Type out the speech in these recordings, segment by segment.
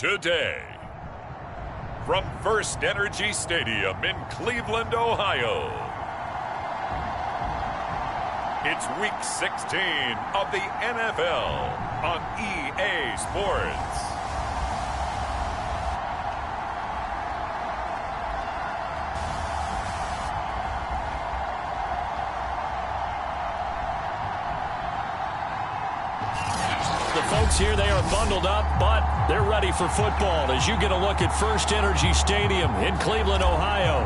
today. From First Energy Stadium in Cleveland, Ohio, it's Week 16 of the NFL on EA Sports. Folks here, they are bundled up, but they're ready for football as you get a look at First Energy Stadium in Cleveland, Ohio.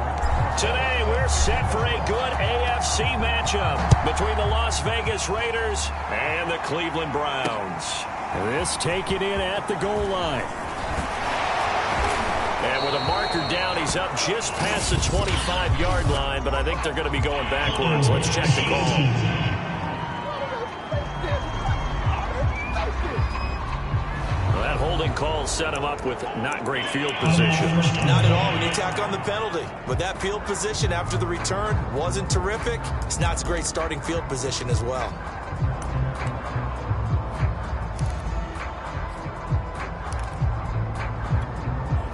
Today, we're set for a good AFC matchup between the Las Vegas Raiders and the Cleveland Browns. This taken in at the goal line. And with a marker down, he's up just past the 25-yard line, but I think they're going to be going backwards. Let's check the call. Holding call set him up with not great field position. Not at all when you tack on the penalty. But that field position after the return wasn't terrific. It's not a great starting field position as well.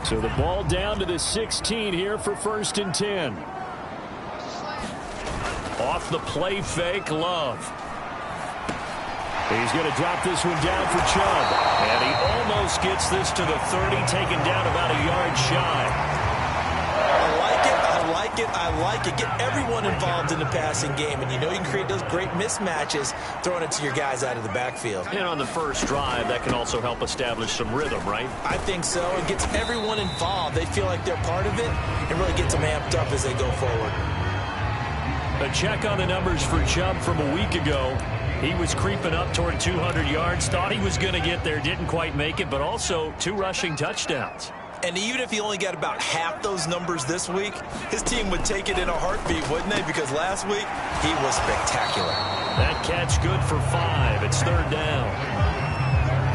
So the ball down to the 16 here for 1st and 10. Off the play fake, Love. He's going to drop this one down for Chubb. And he almost gets this to the 30, taken down about a yard shy. I like it, I like it, I like it. Get everyone involved in the passing game. And you know you can create those great mismatches throwing it to your guys out of the backfield. And on the first drive, that can also help establish some rhythm, right? I think so. It gets everyone involved. They feel like they're part of it and really gets them amped up as they go forward. A check on the numbers for Chubb from a week ago. He was creeping up toward 200 yards, thought he was going to get there, didn't quite make it, but also 2 rushing touchdowns. And even if he only got about half those numbers this week, his team would take it in a heartbeat, wouldn't they? Because last week, he was spectacular. That catch good for 5. It's 3rd down.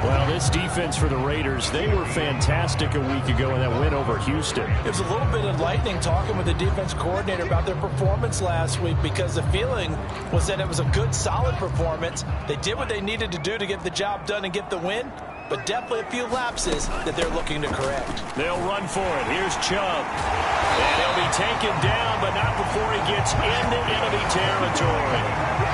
Well, this defense for the Raiders, they were fantastic a week ago in that win over Houston. It was a little bit enlightening talking with the defense coordinator about their performance last week because the feeling was that it was a good, solid performance. They did what they needed to do to get the job done and get the win, but definitely a few lapses that they're looking to correct. They'll run for it. Here's Chubb. And he'll be taken down, but not before he gets into enemy territory.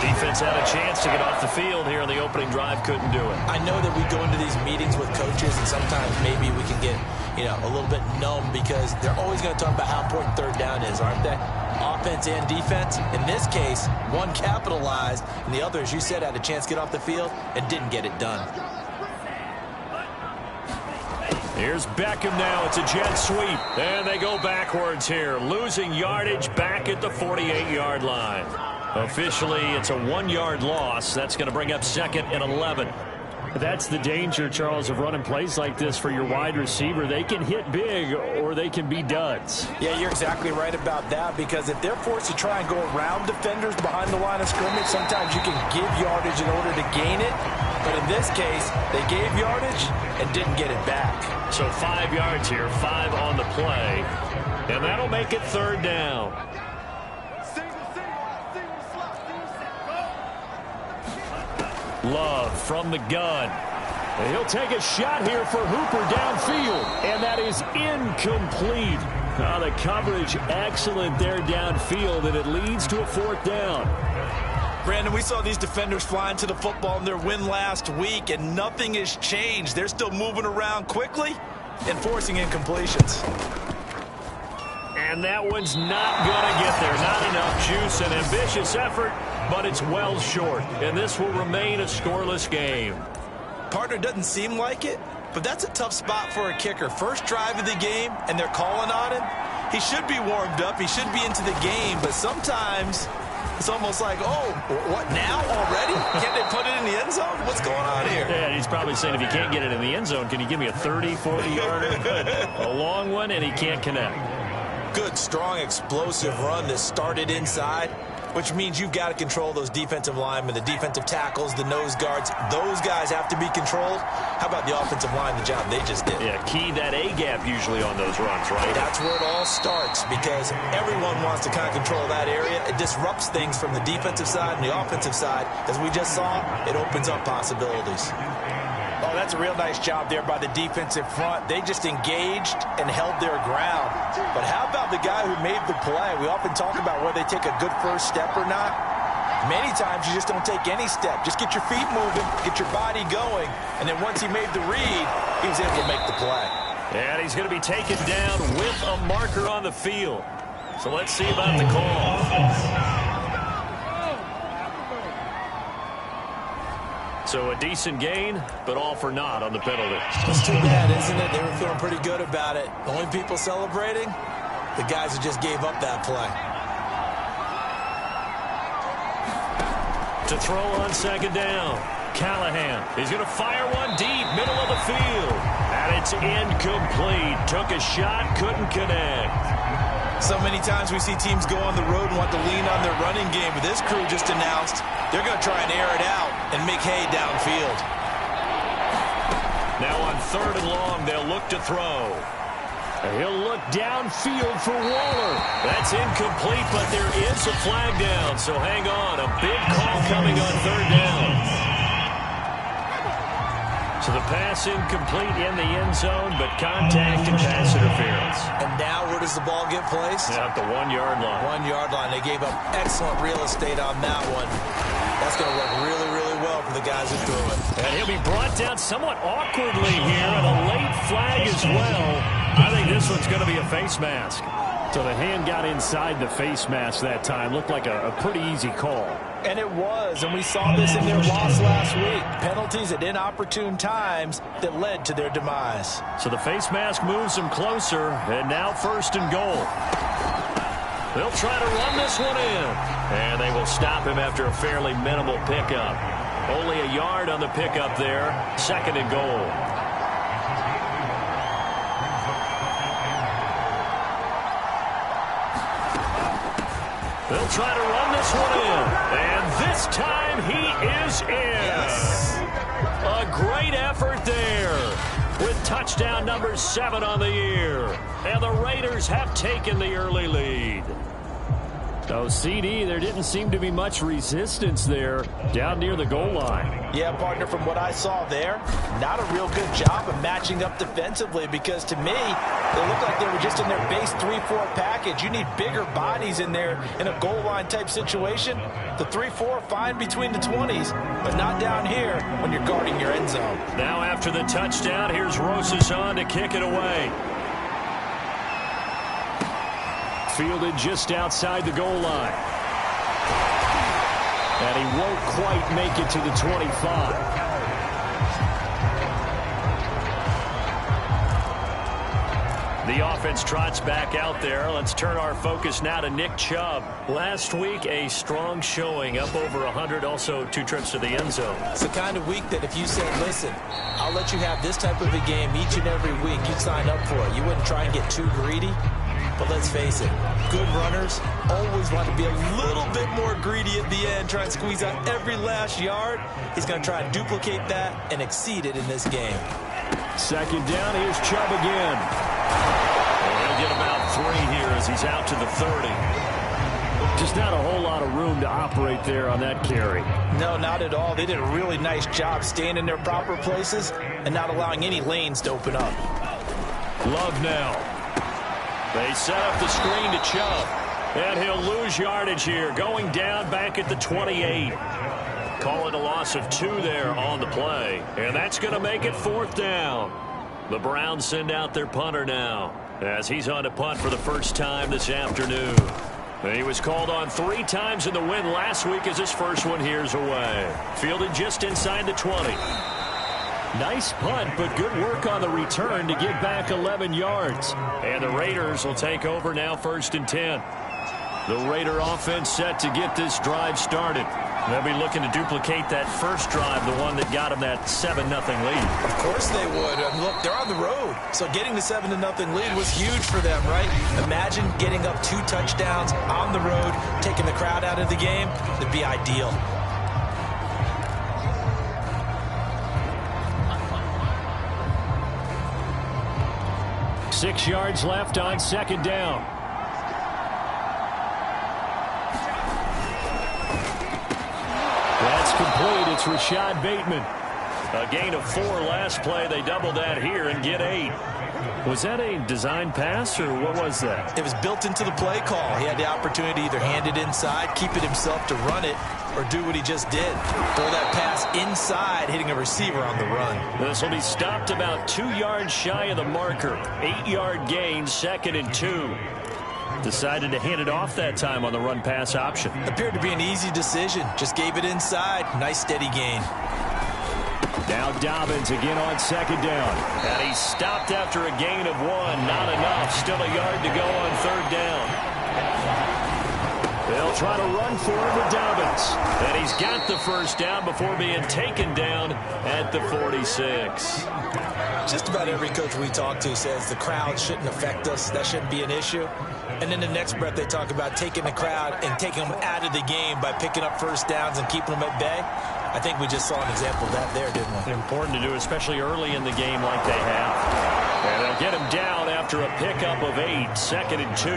Defense had a chance to get off the field here on the opening drive, couldn't do it. I know that we go into these meetings with coaches, and sometimes maybe we can get, a little bit numb because they're always going to talk about how important 3rd down is, aren't they? Offense and defense. In this case, one capitalized, and the other, as you said, had a chance to get off the field and didn't get it done. Here's Beckham now. It's a jet sweep. And they go backwards here, losing yardage back at the 48-yard line. Officially, it's a 1-yard loss. That's going to bring up 2nd and 11. That's the danger, Charles, of running plays like this for your wide receiver. They can hit big or they can be duds. Yeah, you're exactly right about that because if they're forced to try and go around defenders behind the line of scrimmage, sometimes you can give yardage in order to gain it. But in this case, they gave yardage and didn't get it back. So 5 yards here, 5 on the play. And that'll make it 3rd down. Love from the gun. And he'll take a shot here for Hooper downfield. And that is incomplete. The coverage excellent there downfield, and it leads to a 4th down. Brandon, we saw these defenders flying to the football in their win last week, and nothing has changed. They're still moving around quickly and forcing incompletions. And that one's not going to get there. Not enough juice. An ambitious effort, but it's well short. And this will remain a scoreless game. Partner, doesn't seem like it, but that's a tough spot for a kicker. First drive of the game, and they're calling on him. He should be warmed up. He should be into the game, but sometimes it's almost like, oh, what now already? Can't they put it in the end zone? What's going on here? Yeah, he's probably saying if you can't get it in the end zone, can you give me a 30, 40-yarder? A long one, and he can't connect. Good, strong, explosive run that started inside, which means you've got to control those defensive linemen, the defensive tackles, the nose guards. Those guys have to be controlled. How about the offensive line, the job they just did? Yeah, key that A-gap usually on those runs, right? That's where it all starts because everyone wants to kind of control that area. It disrupts things from the defensive side and the offensive side. As we just saw, it opens up possibilities. Oh, that's That's a real nice job there by the defensive front. They just engaged and held their ground. But how about the guy who made the play? We often talk about whether they take a good first step or not. Many times you just don't take any step. Just get your feet moving, get your body going, and then once he made the read, he was able to make the play. And he's going to be taken down with a marker on the field. So let's see about the call. So a decent gain, but all for naught on the penalty. It's too bad, isn't it? They were feeling pretty good about it. The only people celebrating, the guys who just gave up that play. To throw on second down, Callahan. He's going to fire one deep, middle of the field. And it's incomplete. Took a shot, couldn't connect. So many times we see teams go on the road and want to lean on their running game, but this crew just announced they're going to try and air it out and make hay downfield. Now on third and long, they'll look to throw. He'll look downfield for Waller. That's incomplete, but there is a flag down, so hang on. A big call coming on third down. So the pass incomplete in the end zone, but contact and pass interference. And now where does the ball get placed? At the 1 yard line. 1 yard line. They gave up excellent real estate on that one. That's going to work really, really well for the guys who threw it. And he'll be brought down somewhat awkwardly here, and a late flag as well. I think this one's going to be a face mask. So the hand got inside the face mask that time. Looked like a pretty easy call. And it was, and we saw this in their loss last week. Penalties at inopportune times that led to their demise. So the face mask moves them closer, and now first and goal. They'll try to run this one in. And they will stop him after a fairly minimal pickup. Only a yard on the pickup there. Second and goal. They'll try to run this one in. And this time he is in. Yes. A great effort there with touchdown number 7 on the year. And the Raiders have taken the early lead. So, CD, there didn't seem to be much resistance there down near the goal line. Yeah, partner, from what I saw there, not a real good job of matching up defensively because, to me, they looked like they were just in their base 3-4 package. You need bigger bodies in there in a goal line type situation. The 3-4 fine between the 20s, but not down here when you're guarding your end zone. Now after the touchdown, here's Rosas on to kick it away. Fielded just outside the goal line. And he won't quite make it to the 25. The offense trots back out there. Let's turn our focus now to Nick Chubb. Last week, a strong showing, up over 100, also 2 trips to the end zone. It's the kind of week that if you said, listen, I'll let you have this type of a game each and every week, you'd sign up for it. You wouldn't try and get too greedy. But let's face it, good runners always want to be a little bit more greedy at the end, try and squeeze out every last yard. He's going to try and duplicate that and exceed it in this game. Second down, here's Chubb again. And he'll get about 3 here as he's out to the 30. Just not a whole lot of room to operate there on that carry. No, not at all. They did a really nice job staying in their proper places and not allowing any lanes to open up. Love now. They set up the screen to Chubb. And he'll lose yardage here, going down back at the 28. Call it a loss of 2 there on the play. And that's going to make it 4th down. The Browns send out their punter now, as he's on to punt for the first time this afternoon. And he was called on 3 times in the win last week as his first one here's away. Fielded just inside the 20. Nice punt, but good work on the return to get back 11 yards. And the Raiders will take over now, 1st and 10. The Raider offense set to get this drive started. They'll be looking to duplicate that first drive, the one that got them that 7-0 lead. Of course they would. Look, they're on the road. So getting the 7-0 lead was huge for them, right? Imagine getting up 2 touchdowns on the road, taking the crowd out of the game. It'd be ideal. Six yards left on second down. That's complete. It's Rashad Bateman. A gain of 4 last play. They double that here and get 8. Was that a design pass, or what was that? It was built into the play call. He had the opportunity to either hand it inside, keep it himself to run it, or do what he just did. Throw that pass inside, hitting a receiver on the run. This will be stopped about 2 yards shy of the marker. 8-yard gain, 2nd and 2. Decided to hand it off that time on the run-pass option. Appeared to be an easy decision. Just gave it inside. Nice steady gain. Now Dobbins again on 2nd down. And he's stopped after a gain of 1. Not enough. Still a yard to go on 3rd down. They'll try to run for him with Dobbins. And he's got the 1st down before being taken down at the 46. Just about every coach we talk to says the crowd shouldn't affect us. That shouldn't be an issue. And then the next breath they talk about taking the crowd and taking them out of the game by picking up 1st downs and keeping them at bay. I think we just saw an example of that there, didn't we? Important to do, especially early in the game like they have. And they'll get him down after a pickup of 8, 2nd and 2.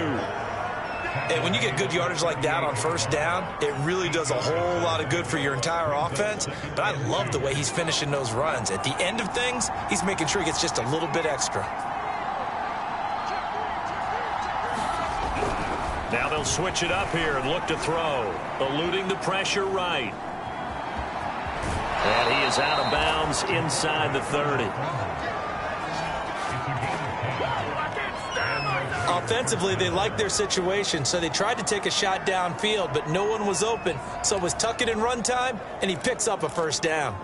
And when you get good yardage like that on 1st down, it really does a whole lot of good for your entire offense. But I love the way he's finishing those runs. At the end of things, he's making sure he gets just a little bit extra. Now they'll switch it up here and look to throw. Eluding the pressure right. And he is out of bounds inside the 30. Offensively, they liked their situation, so they tried to take a shot downfield, but no one was open. So it was tuck it in run time, and he picks up a 1st down.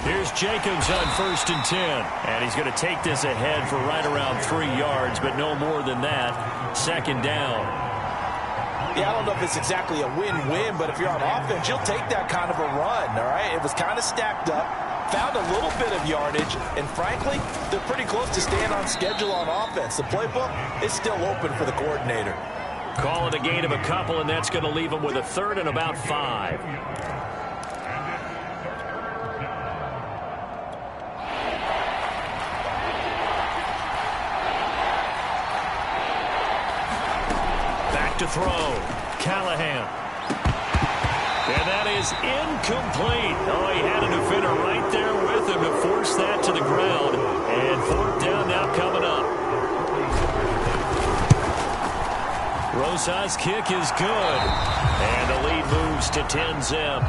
Here's Jacobs on 1st and 10. And he's going to take this ahead for right around 3 yards, but no more than that. 2nd down. Yeah, I don't know if it's exactly a win-win, but if you're on offense, you'll take that kind of a run, all right? It was kind of stacked up, found a little bit of yardage, and frankly, they're pretty close to staying on schedule on offense. The playbook is still open for the coordinator. Call it a gain of a couple, and that's going to leave him with a 3rd and about 5. To throw. Callahan. And that is incomplete. Oh, he had a defender right there with him to force that to the ground. And 4th down now coming up. Rosa's kick is good. And the lead moves to 10-zip.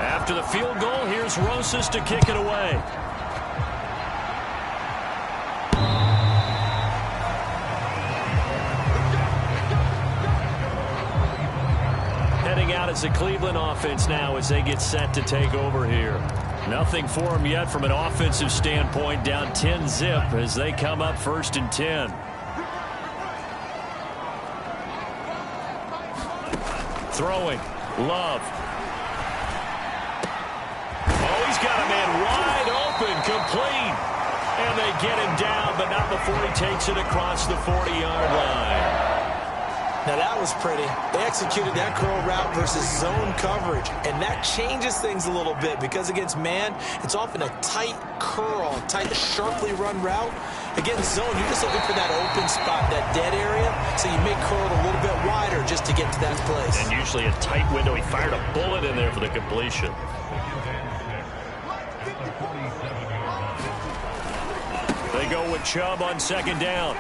After the field goal, here's Rosas to kick it away. Heading out as the Cleveland offense now as they get set to take over here. Nothing for them yet from an offensive standpoint, down 10-zip as they come up 1st and 10. Throwing. Love. He's got a man wide open, complete. And they get him down, but not before he takes it across the 40-yard line. Now that was pretty. They executed that curl route versus zone coverage, and that changes things a little bit because against man, it's often a tight curl, tight, sharply run route. Against zone, you're just looking for that open spot, that dead area, so you may curl it a little bit wider just to get to that place. And usually a tight window. He fired a bullet in there for the completion. They go with Chubb on 2nd down.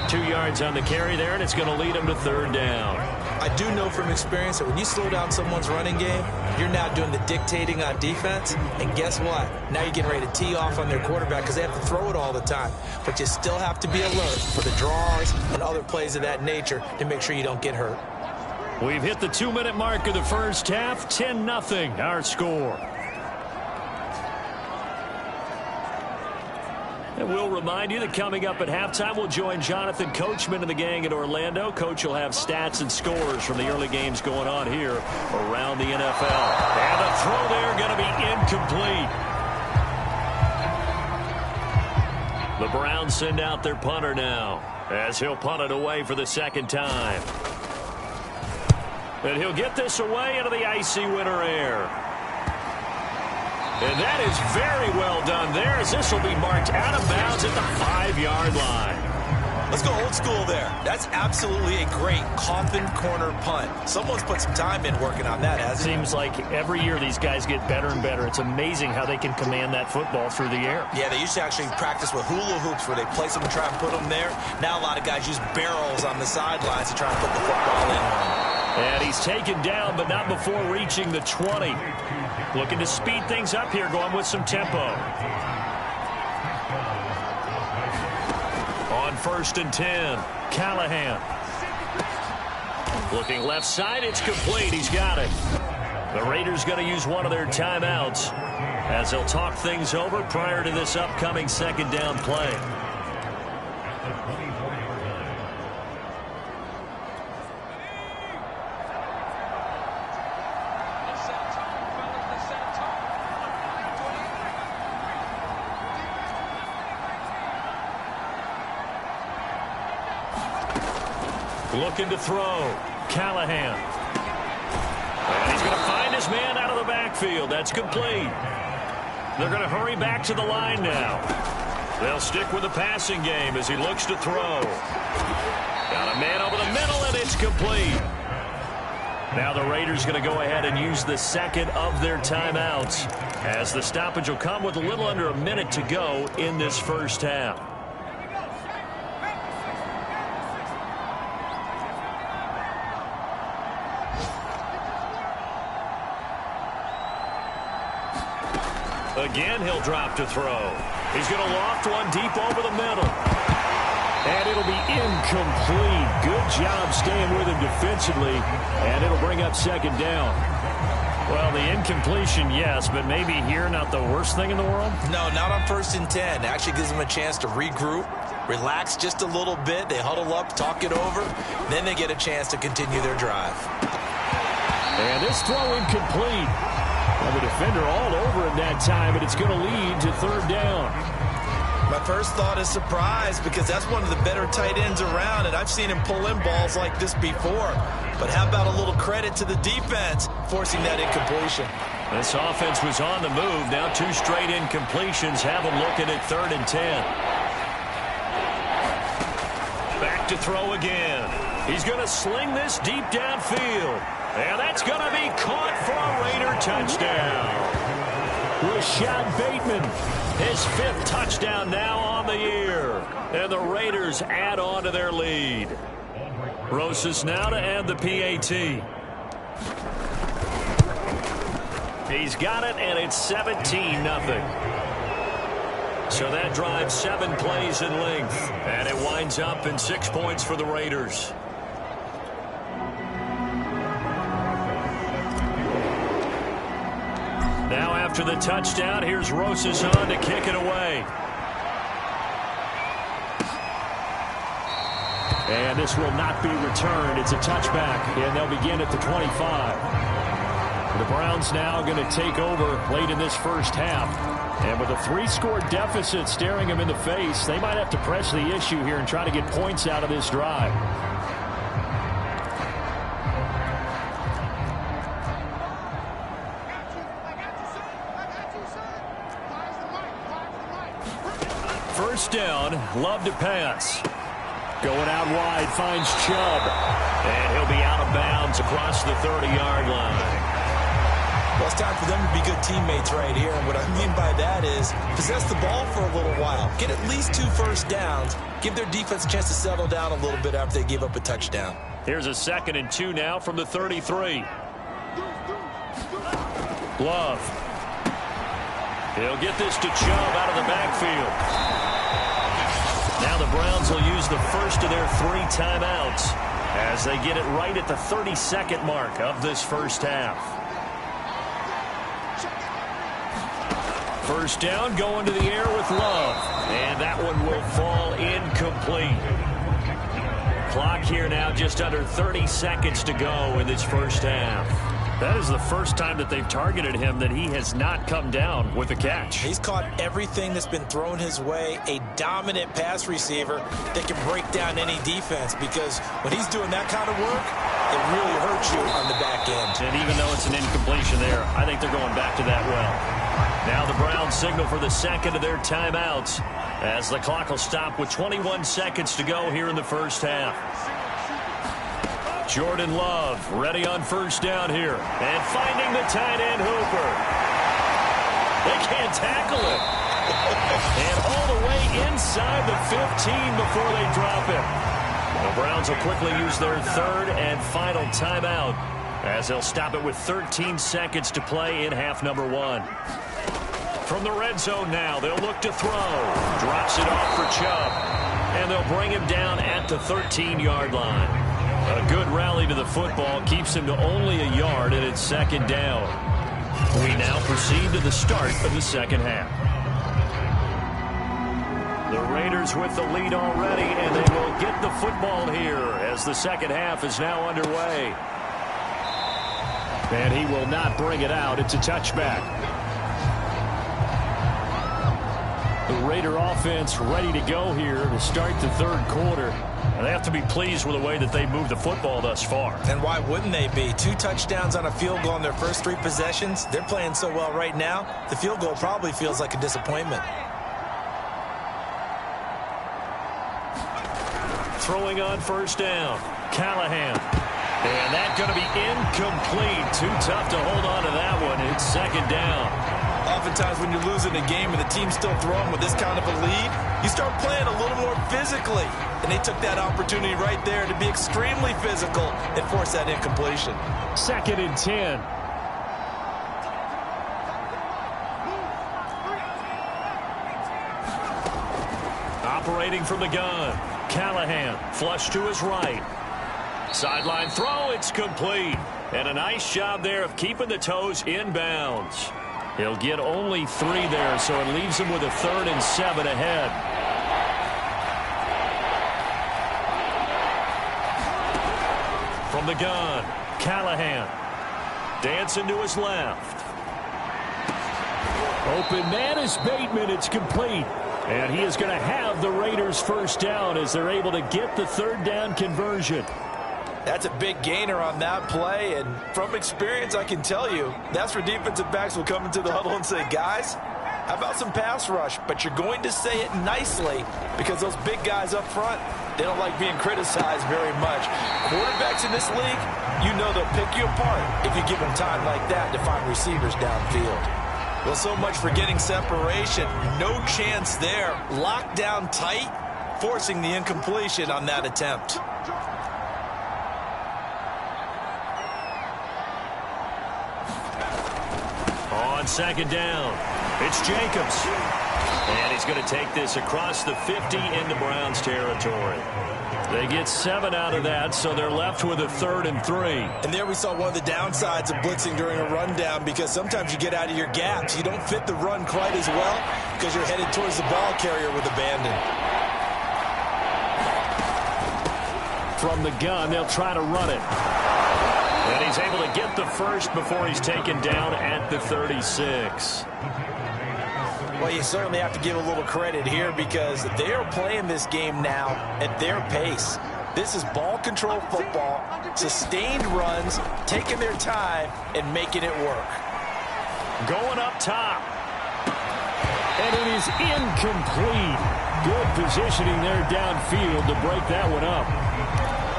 2 yards on the carry there, and it's going to lead them to 3rd down. I do know from experience that when you slow down someone's running game, you're now doing the dictating on defense. And guess what? Now you're getting ready to tee off on their quarterback because they have to throw it all the time. But you still have to be alert for the draws and other plays of that nature to make sure you don't get hurt. We've hit the 2-minute mark of the 1st half. 10-0 our score. And we'll remind you that coming up at halftime, we'll join Jonathan Coachman and the gang in Orlando. Coach will have stats and scores from the early games going on here around the NFL. And the throw there going to be incomplete. The Browns send out their punter now as he'll punt it away for the 2nd time. And he'll get this away into the icy winter air. And that is very well done there, as this will be marked out of bounds at the 5-yard line. Let's go old school there. That's absolutely a great coffin corner punt. Someone's put some time in working on that, hasn't it? Seems like every year these guys get better and better. It's amazing how they can command that football through the air. Yeah, they used to actually practice with hula hoops where they place them and try and put them there. Now a lot of guys use barrels on the sidelines to try and put the football in. And he's taken down, but not before reaching the 20. Looking to speed things up here, going with some tempo. On 1st and 10, Callahan. Looking left side, it's complete. He's got it. The Raiders going to use one of their timeouts as they'll talk things over prior to this upcoming 2nd down play. Looking to throw. Callahan. And he's going to find his man out of the backfield. That's complete. They're going to hurry back to the line now. They'll stick with the passing game as he looks to throw. Got a man over the middle, and it's complete. Now the Raiders going to go ahead and use the 2nd of their timeouts, as the stoppage will come with a little under a minute to go in this first half. Again, he'll drop to throw. He's going to loft one deep over the middle. And it'll be incomplete. Good job staying with him defensively. And it'll bring up 2nd down. Well, the incompletion, yes, but maybe here not the worst thing in the world? No, not on 1st and 10. It actually gives them a chance to regroup, relax just a little bit. They huddle up, talk it over. Then they get a chance to continue their drive. And this throw incomplete. Well, the defender all over him that time, and it's going to lead to 3rd down. My first thought is surprise, because that's one of the better tight ends around, and I've seen him pull in balls like this before. But how about a little credit to the defense forcing that incompletion? This offense was on the move. Now 2 straight incompletions have them looking at 3rd and 10. Back to throw again. He's going to sling this deep downfield. And that's going to be caught for a Raider touchdown. Rashad Bateman, his 5th touchdown now on the year. And the Raiders add on to their lead. Rosas now to add the PAT. He's got it, and it's 17-0. So that drives 7 plays in length. And it winds up in 6 points for the Raiders. Now after the touchdown, here's Rosas on to kick it away. And this will not be returned. It's a touchback, and they'll begin at the 25. The Browns now going to take over late in this first half. And with a 3-score deficit staring them in the face, they might have to press the issue here and try to get points out of this drive. First down, Love to pass. Going out wide, finds Chubb. And he'll be out of bounds across the 30-yard line. Well, it's time for them to be good teammates right here. And what I mean by that is possess the ball for a little while. Get at least 2 first downs. Give their defense a chance to settle down a little bit after they give up a touchdown. Here's a 2nd and 2 now from the 33. Love. He'll get this to Chubb out of the backfield. Now the Browns will use the first of their 3 timeouts as they get it right at the 32nd mark of this first half. First down, going to the air with Love. And that one will fall incomplete. Clock here now just under 30 seconds to go in this first half. That is the first time that they've targeted him that he has not come down with a catch. He's caught everything that's been thrown his way. A dominant pass receiver that can break down any defense, because when he's doing that kind of work, it really hurts you on the back end. And even though it's an incompletion there, I think they're going back to that well. Now the Browns signal for the second of their timeouts as the clock will stop with 21 seconds to go here in the first half. Jordan Love ready on first down here. And finding the tight end Hooper. They can't tackle him. And all the way inside the 15 before they drop him. The Browns will quickly use their third and final timeout as they'll stop it with 13 seconds to play in half number one. From the red zone now, they'll look to throw. Drops it off for Chubb. And they'll bring him down at the 13-yard line. A good rally to the football keeps him to only a yard, and it's second down. We now proceed to the start of the second half. The Raiders with the lead already, and they will get the football here as the second half is now underway. And he will not bring it out. It's a touchback. The Raider offense ready to go here to start the third quarter. And they have to be pleased with the way that they moved the football thus far. And why wouldn't they be? 2 touchdowns on a field goal in their first 3 possessions. They're playing so well right now, the field goal probably feels like a disappointment. Throwing on first down. Callahan. And that's going to be incomplete. Too tough to hold on to that one. It's second down. Oftentimes when you're losing a game and the team's still throwing with this kind of a lead, you start playing a little more physically. And they took that opportunity right there to be extremely physical and force that incompletion. Second and 10. Operating from the gun. Callahan flush to his right. Sideline throw, it's complete. And a nice job there of keeping the toes inbounds. He'll get only 3 there, so it leaves him with a 3rd and 7 ahead. From the gun, Callahan. Dancing to his left. Open man is Bateman. It's complete. And he is going to have the Raiders first down as they're able to get the 3rd down conversion. That's a big gainer on that play, and from experience, I can tell you, that's where defensive backs will come into the huddle and say, guys, how about some pass rush? But you're going to say it nicely because those big guys up front, they don't like being criticized very much. Quarterbacks in this league, you know they'll pick you apart if you give them time like that to find receivers downfield. Well, so much for getting separation. No chance there. Locked down tight, forcing the incompletion on that attempt. On second down, it's Jacobs. And he's going to take this across the 50 into Browns territory. They get 7 out of that, so they're left with a 3rd and 3. And there we saw one of the downsides of blitzing during a rundown, because sometimes you get out of your gaps. You don't fit the run quite as well because you're headed towards the ball carrier with abandon. From the gun, they'll try to run it. And he's able to get the first before he's taken down at the 36. Well, you certainly have to give a little credit here because they are playing this game now at their pace. This is ball control football, sustained runs, taking their time and making it work. Going up top. And it is incomplete. Good positioning there downfield to break that one up.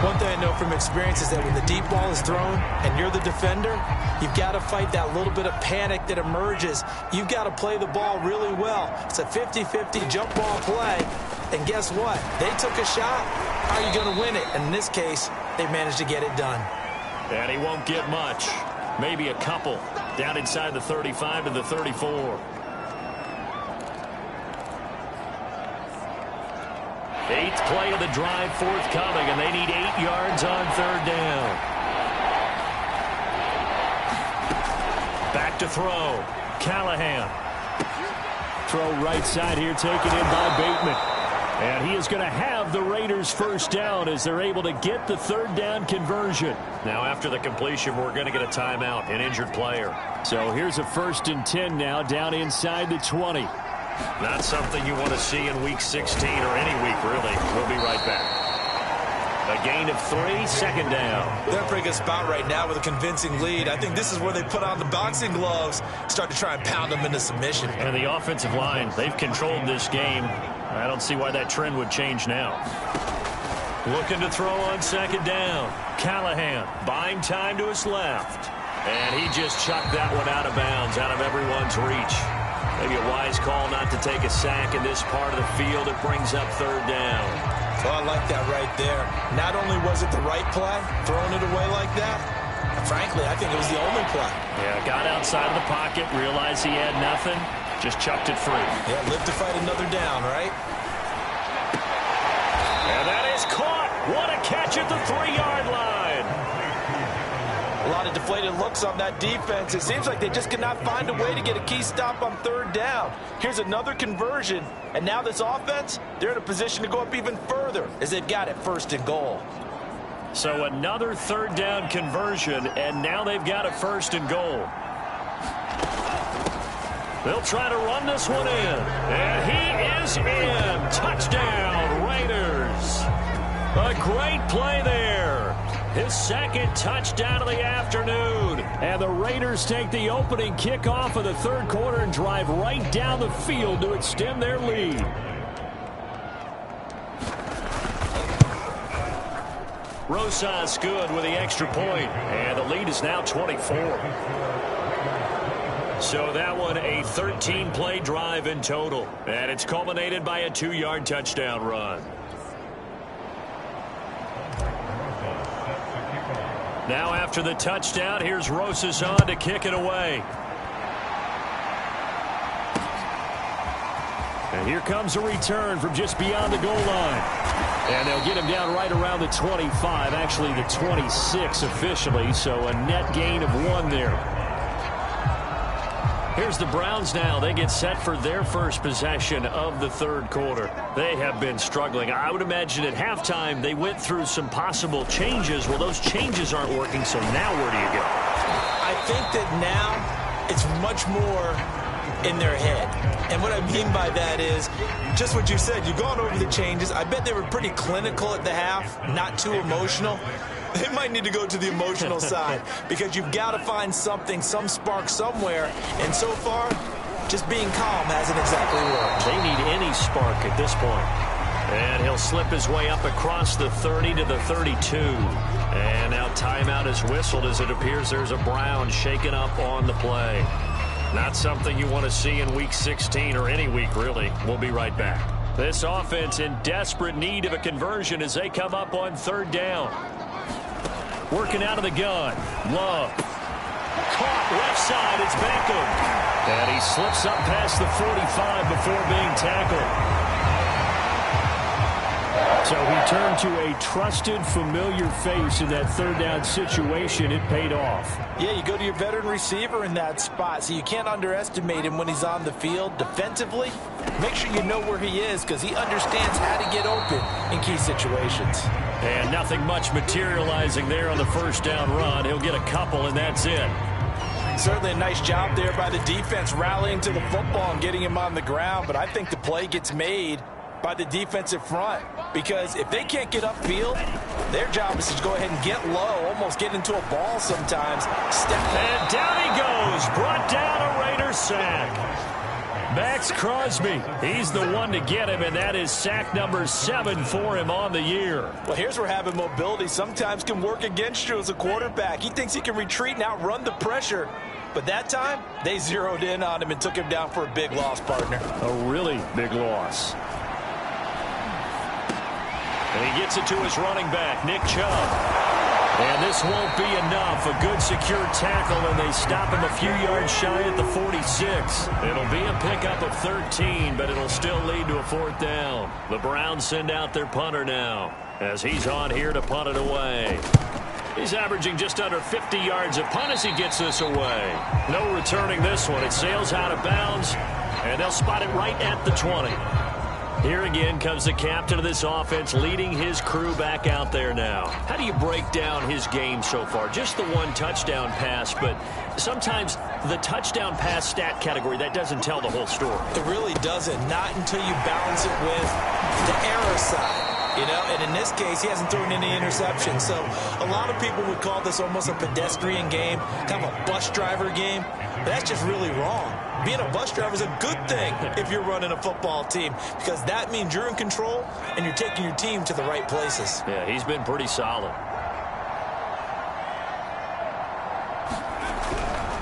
One thing I know from experience is that when the deep ball is thrown and you're the defender, you've got to fight that little bit of panic that emerges. You've got to play the ball really well. It's a 50-50 jump ball play. And guess what? They took a shot. How are you going to win it? And in this case, they managed to get it done. And he won't get much. Maybe a couple. Down inside the 35 to the 34. 8th play of the drive forthcoming, and they need 8 yards on 3rd down. Back to throw. Callahan. Throw right side here, taken in by Bateman. And he is going to have the Raiders first down as they're able to get the third down conversion. Now after the completion, we're going to get a timeout, an injured player. So here's a 1st and 10 now down inside the 20. Not something you want to see in Week 16 or any week, really. We'll be right back. A gain of 3, 2nd down. They're in a pretty good spot right now with a convincing lead. I think this is where they put on the boxing gloves, start to try and pound them into submission. And the offensive line, they've controlled this game. I don't see why that trend would change now. Looking to throw on 2nd down. Callahan buying time to his left. And he just chucked that one out of bounds, out of everyone's reach. Maybe a wise call not to take a sack in this part of the field. It brings up 3rd down. Oh, I like that right there. Not only was it the right play, throwing it away like that, frankly, I think it was the only play. Yeah, got outside of the pocket, realized he had nothing, just chucked it free. Yeah, live to fight another down, right? And that is caught. What a catch at the 3-yard line. A lot of deflated looks on that defense. It seems like they just cannot find a way to get a key stop on 3rd down. Here's another conversion, and now this offense, they're in a position to go up even further as they've got it 1st and goal. So another 3rd down conversion, and now they've got a 1st and goal. They'll try to run this one in, and he is in. Touchdown, Raiders. A great play there. His 2nd touchdown of the afternoon. And the Raiders take the opening kickoff of the 3rd quarter and drive right down the field to extend their lead. Rosas good with the extra point, and the lead is now 24. So that one a 13-play drive in total, and it's culminated by a 2-yard touchdown run. Now after the touchdown, here's Rosas on to kick it away. And here comes a return from just beyond the goal line. And they'll get him down right around the 25, actually the 26 officially, so a net gain of 1 there. Here's the Browns now. They get set for their first possession of the 3rd quarter. They have been struggling. I would imagine at halftime they went through some possible changes. Well, those changes aren't working, so now where do you go? I think that now it's much more in their head. And what I mean by that is just what you said. You've gone over the changes. I bet they were pretty clinical at the half, not too emotional. They might need to go to the emotional side because you've got to find something, some spark somewhere. And so far, just being calm hasn't exactly worked. They need any spark at this point. And he'll slip his way up across the 30 to the 32. And now timeout is whistled as it appears there's a Brown shaken up on the play. Not something you want to see in Week 16 or any week, really. We'll be right back. This offense in desperate need of a conversion as they come up on 3rd down. Working out of the gun. Love. Caught left side. It's Beckham. And he slips up past the 45 before being tackled. So he turned to a trusted, familiar face in that 3rd down situation. It paid off. Yeah, you go to your veteran receiver in that spot, so you can't underestimate him when he's on the field defensively. Make sure you know where he is because he understands how to get open in key situations. And nothing much materializing there on the 1st down run. He'll get a couple, and that's it. Certainly a nice job there by the defense rallying to the football and getting him on the ground, but I think the play gets made by the defensive front because if they can't get upfield, their job is to go ahead and get low, almost get into a ball sometimes. And down he goes, brought down a Raider sack. Max Crosby, he's the one to get him, and that is sack number 7 for him on the year. Well, here's where having mobility sometimes can work against you as a quarterback. He thinks he can retreat and outrun the pressure. But that time, they zeroed in on him and took him down for a big loss, partner. A really big loss. And he gets it to his running back, Nick Chubb. And this won't be enough. A good secure tackle, and they stop him a few yards shy at the 46. It'll be a pickup of 13, but it'll still lead to a 4th down. The Browns send out their punter now as he's on here to punt it away. He's averaging just under 50 yards a punt as he gets this away. No returning this one. It sails out of bounds, and they'll spot it right at the 20. Here again comes the captain of this offense, leading his crew back out there now. How do you break down his game so far? Just the one touchdown pass, but sometimes the touchdown pass stat category, that doesn't tell the whole story. It really doesn't, not until you balance it with the error side. You know, and in this case, he hasn't thrown any interceptions. So a lot of people would call this almost a pedestrian game, kind of a bus driver game. But that's just really wrong. Being a bus driver is a good thing if you're running a football team, because that means you're in control and you're taking your team to the right places. Yeah, he's been pretty solid.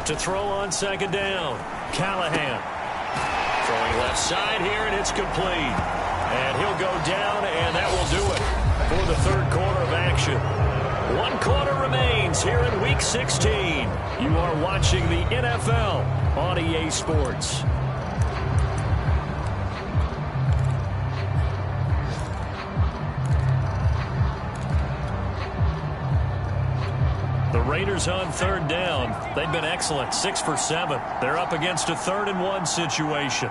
To throw on second down, Callahan. Throwing left side here, and it's complete. And he'll go down, and that will do it for the third quarter of action. 1 quarter remains here in Week 16. You are watching the NFL on EA Sports. The Raiders on third down. They've been excellent, 6 for 7. They're up against a 3rd and 1 situation.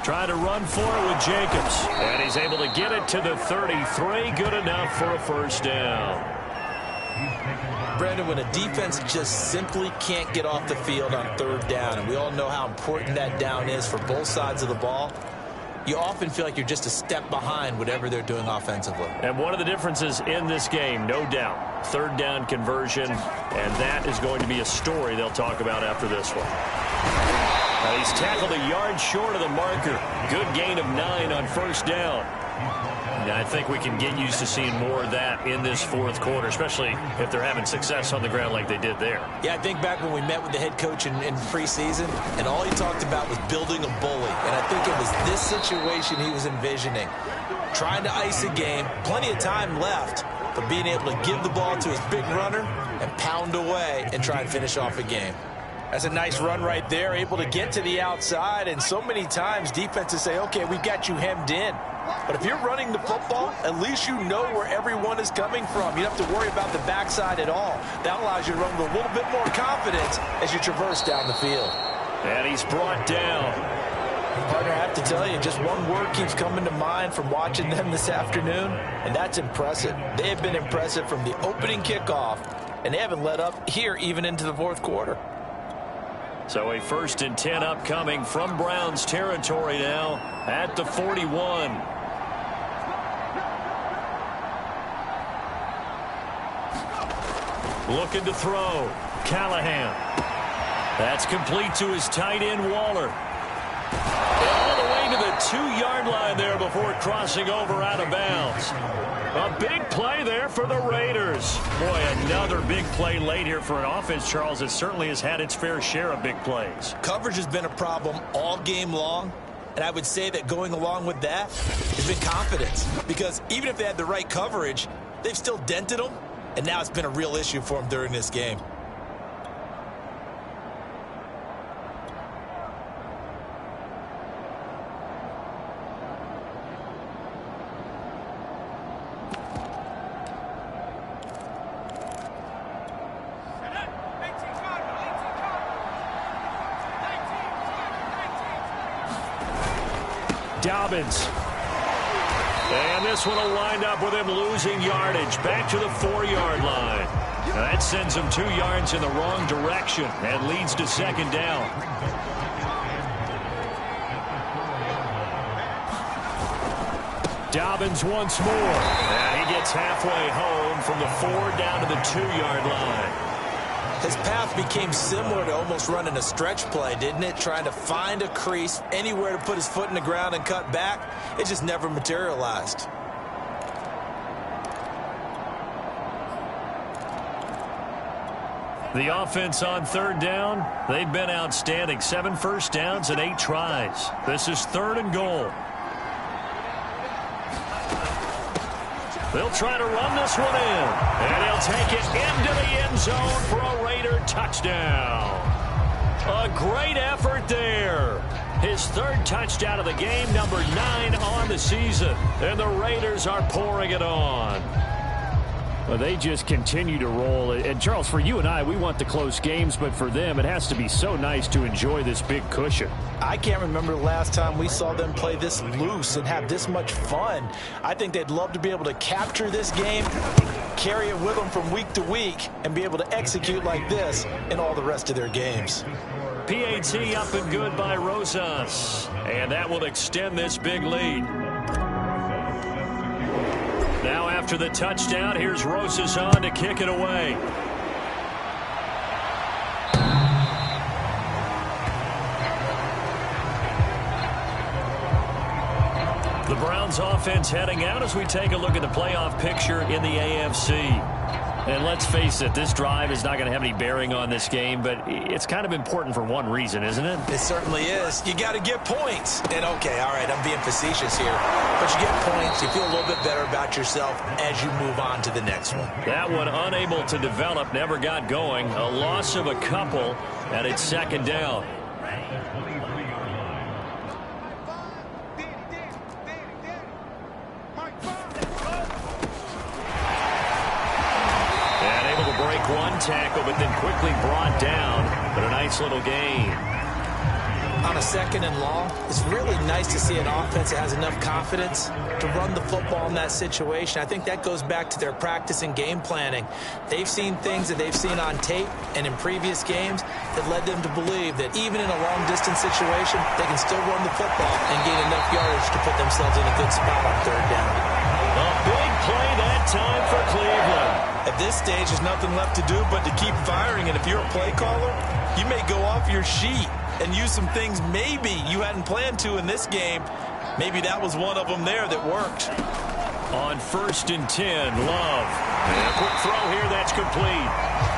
Trying to run for it with Jacobs. And he's able to get it to the 33. Good enough for a first down. Brandon, when a defense just simply can't get off the field on third down, and we all know how important that down is for both sides of the ball, you often feel like you're just a step behind whatever they're doing offensively. And one of the differences in this game, no doubt, third down conversion, and that is going to be a story they'll talk about after this one. He's tackled a yard short of the marker. Good gain of 9 on first down. And I think we can get used to seeing more of that in this fourth quarter, especially if they're having success on the ground like they did there. Yeah, I think back when we met with the head coach in preseason, and all he talked about was building a bully. And I think it was this situation he was envisioning. Trying to ice a game, plenty of time left, but being able to give the ball to his big runner and pound away and try and finish off a game. That's a nice run right there, able to get to the outside, and so many times defenses say, okay, we've got you hemmed in. But if you're running the football, at least you know where everyone is coming from. You don't have to worry about the backside at all. That allows you to run with a little bit more confidence as you traverse down the field. And he's brought down. Partner, I have to tell you, just one word keeps coming to mind from watching them this afternoon, and that's impressive. They have been impressive from the opening kickoff, and they haven't let up here even into the fourth quarter. So a 1st and 10 upcoming from Browns territory now at the 41. Looking to throw. Callahan. That's complete to his tight end, Waller. All the way to the 2-yard line there before crossing over out of bounds. A big play there for the Raiders. Boy, another big play late here for an offense, Charles, that certainly has had its fair share of big plays. Coverage has been a problem all game long, and I would say that going along with that has been confidence. Because even if they had the right coverage, they've still dented them, and now it's been a real issue for them during this game. Dobbins. And this one will wind up with him losing yardage back to the 4-yard line. Now that sends him 2 yards in the wrong direction and leads to second down. Dobbins once more. And he gets halfway home from the 4 down to the 2-yard line. His path became similar to almost running a stretch play, didn't it? Trying to find a crease, anywhere to put his foot in the ground and cut back. It just never materialized. The offense on third down, they've been outstanding. 7 first downs and 8 tries. This is 3rd and goal. They'll try to run this one in. And he'll take it into the end zone for a Raider touchdown. A great effort there. His 3rd touchdown of the game, number 9 on the season. And the Raiders are pouring it on. Well, they just continue to roll. And, Charles, for you and I, we want the close games, but for them, it has to be so nice to enjoy this big cushion. I can't remember the last time we saw them play this loose and have this much fun. I think they'd love to be able to capture this game, carry it with them from week to week, and be able to execute like this in all the rest of their games. PAT up and good by Rosas. And that will extend this big lead. Now after the touchdown, here's Rosas on to kick it away. The Browns offense heading out as we take a look at the playoff picture in the AFC. And let's face it, this drive is not going to have any bearing on this game, but it's kind of important for one reason, isn't it? It certainly is. You got to get points. And, okay, all right, I'm being facetious here. But you get points, you feel a little bit better about yourself as you move on to the next one. That one unable to develop, never got going. A loss of a couple, and it's second down. One tackle, but then quickly brought down. But a nice little gain. On a second and long, it's really nice to see an offense that has enough confidence to run the football in that situation. I think that goes back to their practice and game planning. They've seen things that they've seen on tape and in previous games that led them to believe that even in a long-distance situation, they can still run the football and gain enough yardage to put themselves in a good spot on third down. A big play that time for Cleveland. At this stage, there's nothing left to do but to keep firing. And if you're a play caller, you may go off your sheet and use some things maybe you hadn't planned to in this game. Maybe that was one of them there that worked. On 1st and 10, Love. And a quick throw here, that's complete.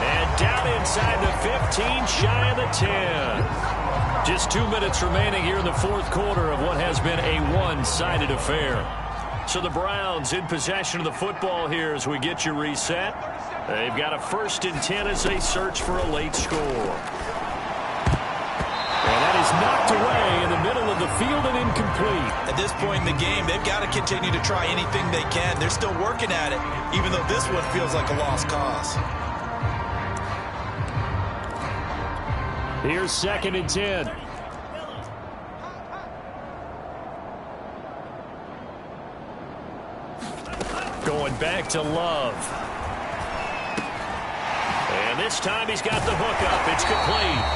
And down inside the 15, shy of the 10. Just 2 minutes remaining here in the fourth quarter of what has been a one-sided affair. So the Browns in possession of the football here as we get you reset. They've got a 1st and 10 as they search for a late score. And that is knocked away in the middle of the field and incomplete. At this point in the game, they've got to continue to try anything they can. They're still working at it, even though this one feels like a lost cause. Here's 2nd and 10. Going back to Love. And this time he's got the hook up. It's complete.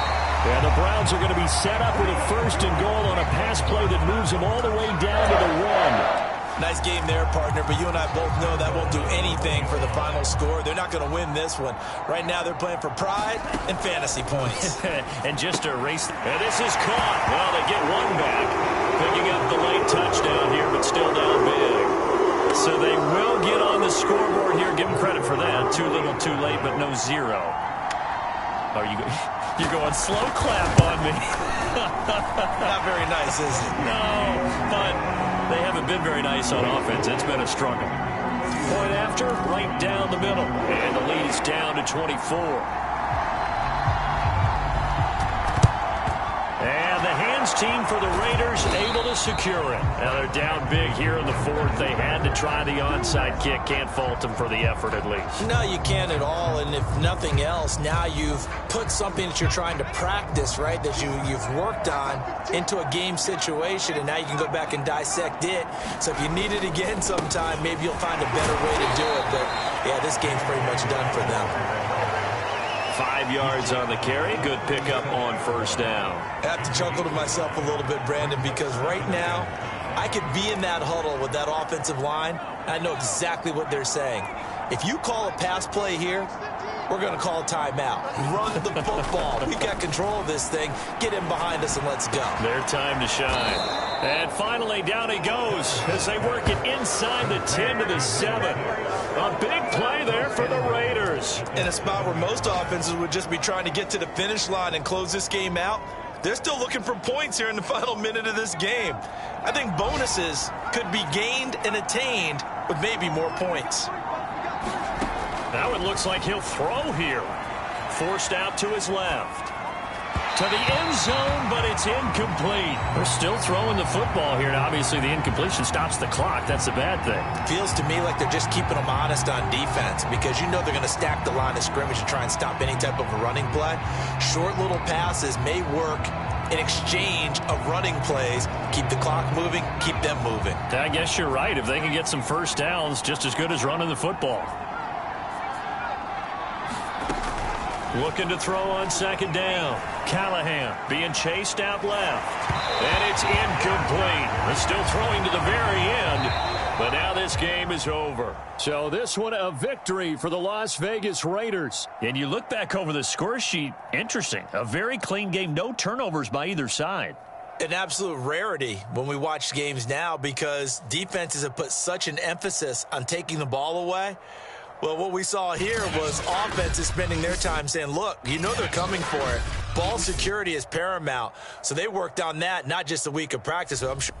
And the Browns are going to be set up with a 1st and goal on a pass play that moves them all the way down to the 1. Nice game there, partner, but you and I both know that won't do anything for the final score. They're not going to win this one. Right now they're playing for pride and fantasy points. And just to erase. And this is caught. Well, they get one back. Picking up the late touchdown here, but still down big. So they will get on the scoreboard here. Give them credit for that. Too little, too late, but no zero. Oh, you're going slow clap on me. Not very nice, is it? No, but they haven't been very nice on offense. It's been a struggle. Point after, right down the middle. And the lead is down to 24. And the hands team for the Raiders able to secure it. Now they're down big here in the fourth. They had to try the onside kick. Can't fault them for the effort at least. No, you can't at all. And if nothing else, now you've put something that you're trying to practice, right, that you've worked on into a game situation, and now you can go back and dissect it. So if you need it again sometime, maybe you'll find a better way to do it. But, yeah, this game's pretty much done for them. 5 yards on the carry. Good pickup on 1st down. I have to chuckle to myself a little bit, Brandon, because right now I could be in that huddle with that offensive line. I know exactly what they're saying. If you call a pass play here, we're going to call a timeout. Run the football. We've got control of this thing. Get him behind us and let's go. Their time to shine. And finally, down he goes as they work it inside the 10 to the 7. A big play there for the Raiders. In a spot where most offenses would just be trying to get to the finish line and close this game out, they're still looking for points here in the final minute of this game. I think bonuses could be gained and attained with maybe more points. Now it looks like he'll throw here. Forced out to his left. to the end zone, but it's incomplete. They're still throwing the football here, and obviously the incompletion stops the clock. That's a bad thing. Feels to me like they're just keeping them honest on defense because you know they're going to stack the line of scrimmage and try and stop any type of a running play. Short little passes may work in exchange of running plays. Keep the clock moving, keep them moving. I guess you're right. If they can get some first downs, just as good as running the football. Looking to throw on second down. Callahan being chased out left. And it's incomplete. They're still throwing to the very end. But now this game is over. So this one a victory for the Las Vegas Raiders. And you look back over the score sheet, interesting. A very clean game, no turnovers by either side. An absolute rarity when we watch games now because defenses have put such an emphasis on taking the ball away. Well, what we saw here was offenses spending their time saying, look, you know they're coming for it. Ball security is paramount. So they worked on that, not just a week of practice, but I'm sure.